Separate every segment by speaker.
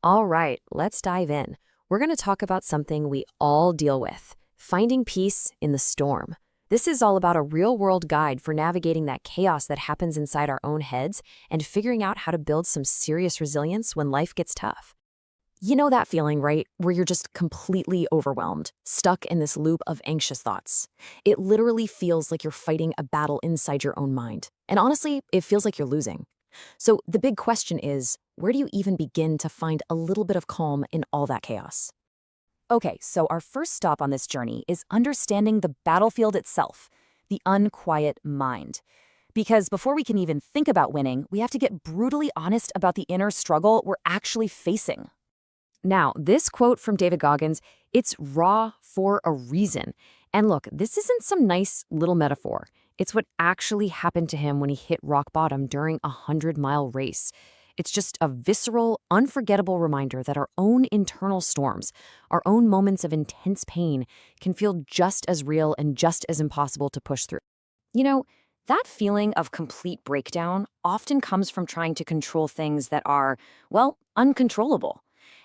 Speaker 1: All right, let's dive in. We're going to talk about something we all deal with, finding peace in the storm. This is all about a real-world guide for navigating that chaos that happens inside our own heads and figuring out how to build some serious resilience when life gets tough. You know that feeling, right? Where you're just completely overwhelmed, stuck in this loop of anxious thoughts. It literally feels like you're fighting a battle inside your own mind. And honestly, it feels like you're losing. So the big question is, where do you even begin to find a little bit of calm in all that chaos? Okay, so our first stop on this journey is understanding the battlefield itself, the unquiet mind. Because before we can even think about winning, we have to get brutally honest about the inner struggle we're actually facing. Now, this quote from David Goggins, it's raw for a reason. And look, this isn't some nice little metaphor. It's what actually happened to him when he hit rock bottom during a 100-mile race. It's just a visceral, unforgettable reminder that our own internal storms, our own moments of intense pain, can feel just as real and just as impossible to push through. You know, that feeling of complete breakdown often comes from trying to control things that are, well, uncontrollable.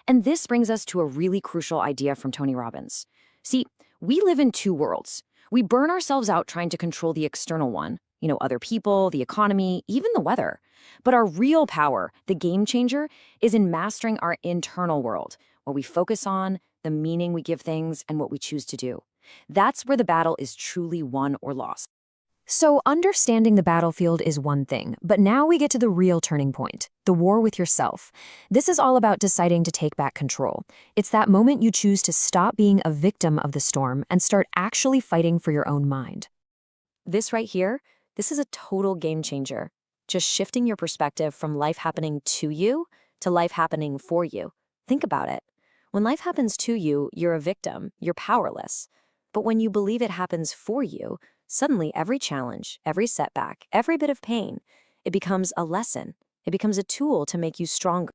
Speaker 1: And this brings us to a really crucial idea from Tony Robbins. See, we live in two worlds. We burn ourselves out trying to control the external one, other people, the economy, even the weather. But our real power, the game changer, is in mastering our internal world, what we focus on, the meaning we give things, and what we choose to do. That's where the battle is truly won or lost. So understanding the battlefield is one thing, but now we get to the real turning point, the war with yourself. This is all about deciding to take back control. It's that moment you choose to stop being a victim of the storm and start actually fighting for your own mind. This right here, this is a total game changer. Just shifting your perspective from life happening to you to life happening for you. Think about it. When life happens to you, you're a victim, you're powerless. But when you believe it happens for you, suddenly every challenge, every setback, every bit of pain, it becomes a lesson. It becomes a tool to make you stronger.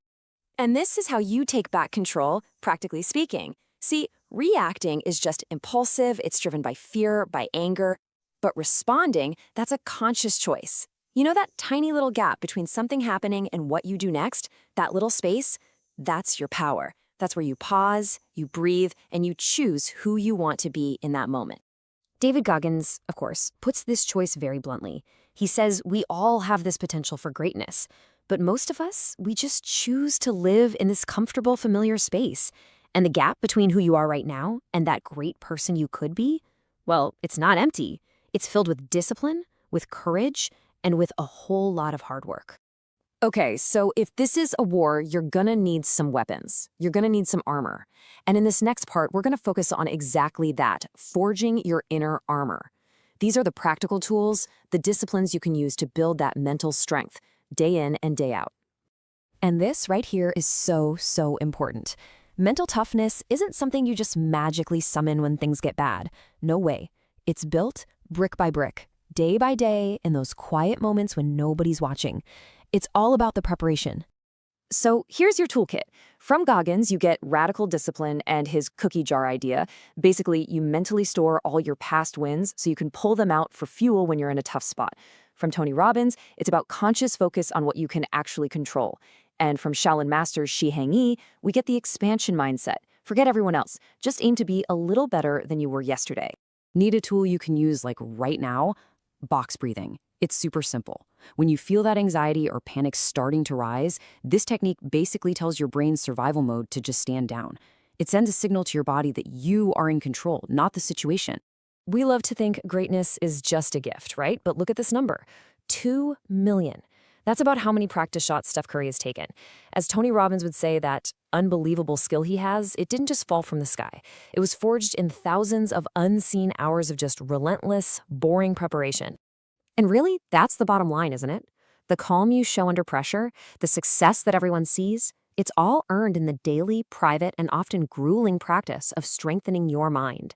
Speaker 1: And this is how you take back control, practically speaking. See, reacting is just impulsive, it's driven by fear, by anger. But responding, that's a conscious choice. You know that tiny little gap between something happening and what you do next? That little space? That's your power. That's where you pause, you breathe, and you choose who you want to be in that moment. David Goggins, of course, puts this choice very bluntly. He says we all have this potential for greatness, but most of us, we just choose to live in this comfortable, familiar space. And the gap between who you are right now and that great person you could be, well, it's not empty. It's filled with discipline, with courage, and with a whole lot of hard work. Okay, so if this is a war, you're gonna need some weapons. You're gonna need some armor. And in this next part, we're gonna focus on exactly that, forging your inner armor. These are the practical tools, the disciplines you can use to build that mental strength, day in and day out. And this right here is so, so important. Mental toughness isn't something you just magically summon when things get bad. No way. It's built brick by brick, day by day, in those quiet moments when nobody's watching. It's all about the preparation. So here's your toolkit. From Goggins, you get radical discipline and his cookie jar idea. Basically, you mentally store all your past wins so you can pull them out for fuel when you're in a tough spot. From Tony Robbins, it's about conscious focus on what you can actually control. And from Shaolin Master Shi Hang Yi, we get the expansion mindset. Forget everyone else. Just aim to be a little better than you were yesterday. Need a tool you can use like right now? Box breathing. It's super simple. When you feel that anxiety or panic starting to rise, this technique basically tells your brain's survival mode to just stand down. It sends a signal to your body that you are in control, not the situation. We love to think greatness is just a gift, right? But look at this number, 2 million. That's about how many practice shots Steph Curry has taken. As Tony Robbins would say, that unbelievable skill he has, it didn't just fall from the sky. It was forged in thousands of unseen hours of just relentless, boring preparation. And really, that's the bottom line, isn't it? The calm you show under pressure, the success that everyone sees, it's all earned in the daily, private, and often grueling practice of strengthening your mind.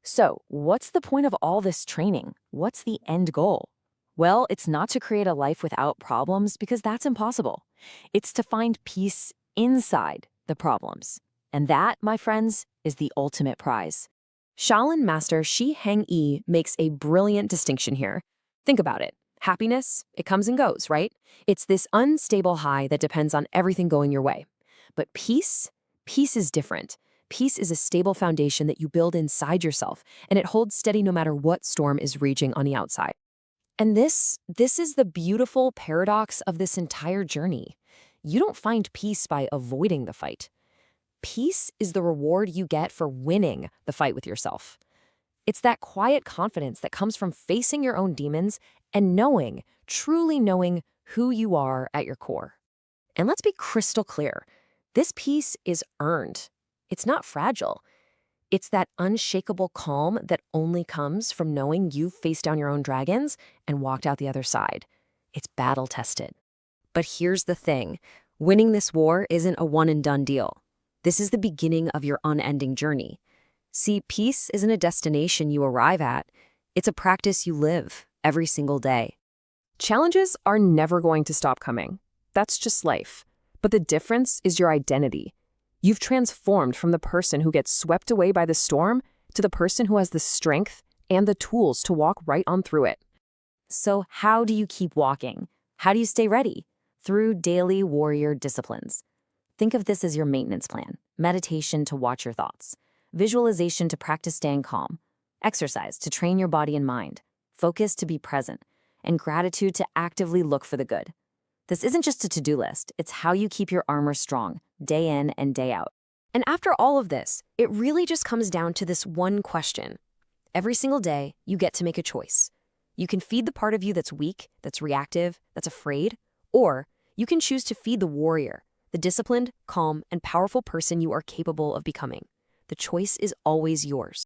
Speaker 1: So, what's the point of all this training? What's the end goal? Well, it's not to create a life without problems, because that's impossible. It's to find peace inside the problems. And that, my friends, is the ultimate prize. Shaolin Master Shi Hang Yi makes a brilliant distinction here. Think about it. Happiness, it comes and goes, right? It's this unstable high that depends on everything going your way. But peace? Peace is different. Peace is a stable foundation that you build inside yourself, and it holds steady no matter what storm is raging on the outside. And this is the beautiful paradox of this entire journey. You don't find peace by avoiding the fight. Peace is the reward you get for winning the fight with yourself. It's that quiet confidence that comes from facing your own demons and knowing, truly knowing who you are at your core. And let's be crystal clear. This peace is earned. It's not fragile. It's that unshakable calm that only comes from knowing you've faced down your own dragons and walked out the other side. It's battle-tested. But here's the thing. Winning this war isn't a one-and-done deal. This is the beginning of your unending journey. See, peace isn't a destination you arrive at. It's a practice you live every single day. Challenges are never going to stop coming. That's just life. But the difference is your identity. You've transformed from the person who gets swept away by the storm to the person who has the strength and the tools to walk right on through it. So how do you keep walking? How do you stay ready? Through daily warrior disciplines. Think of this as your maintenance plan. Meditation to watch your thoughts. Visualization to practice staying calm. Exercise to train your body and mind. Focus to be present. And gratitude to actively look for the good. This isn't just a to-do list. It's how you keep your armor strong, day in and day out. And after all of this, it really just comes down to this one question. Every single day, you get to make a choice. You can feed the part of you that's weak, that's reactive, that's afraid, or you can choose to feed the warrior, the disciplined, calm, and powerful person you are capable of becoming. The choice is always yours.